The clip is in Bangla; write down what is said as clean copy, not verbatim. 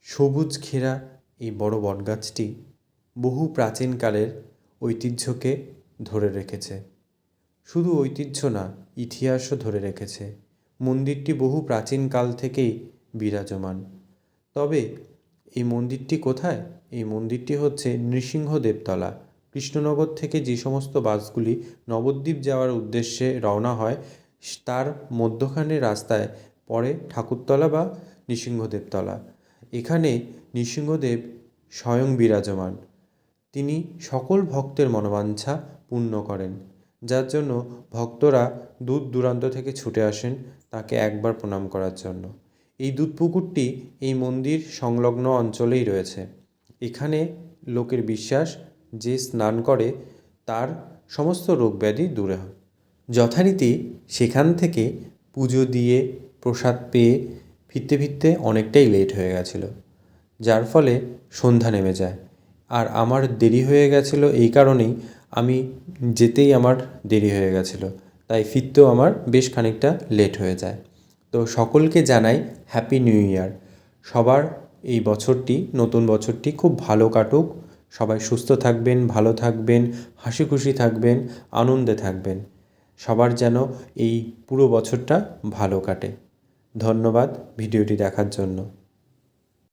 সবুজ ঘেরা এই বড় বটগাছটি বহু প্রাচীনকালের ঐতিহ্যকে ধরে রেখেছে। শুধু ঐতিহ্য না, ইতিহাসও ধরে রেখেছে। মন্দিরটি বহু প্রাচীনকাল থেকেই বিরাজমান। তবে এই মন্দিরটি কোথায়? এই মন্দিরটি হচ্ছে নৃসিংহদেবতলা। কৃষ্ণনগর থেকে যে সমস্ত বাসগুলি নবদ্বীপ যাওয়ার উদ্দেশ্যে রওনা হয়, তার মধ্যখানে রাস্তায় পড়ে ঠাকুরতলা বা নৃসিংহদেবতলা। এখানে নৃসিংহদেব স্বয়ং বিরাজমান। তিনি সকল ভক্তের মনোবাঞ্ছা পূর্ণ করেন, যার জন্য ভক্তরা দূর দূরান্ত থেকে ছুটে আসেন তাকে একবার প্রণাম করার জন্য। এই দুধপুকুরটি এই মন্দির সংলগ্ন অঞ্চলেই রয়েছে। এখানে লোকের বিশ্বাস, যে স্নান করে তার সমস্ত রোগ ব্যাধি দূরে হয়। যথারীতি সেখান থেকে পুজো দিয়ে প্রসাদ পেয়ে ফিরতে ফিরতে অনেকটাই লেট হয়ে গেছিলো, যার ফলে সন্ধ্যা নেমে যায়। আর আমার দেরি হয়ে গেছিলো এই কারণেই, আমি যেতেই আমার দেরি হয়ে গেছিলো, তাই ফিরতেও আমার বেশ খানিকটা লেট হয়ে যায়। তো সকলকে জানাই হ্যাপি নিউ ইয়ার। সবার এই বছরটি, নতুন বছরটি খুব ভালো কাটুক। সবাই সুস্থ থাকবেন, ভালো থাকবেন, হাসি খুশি থাকবেন, আনন্দে থাকবেন। সবার যেন এই পুরো বছরটা ভালো কাটে। ধন্যবাদ ভিডিওটি দেখার জন্য।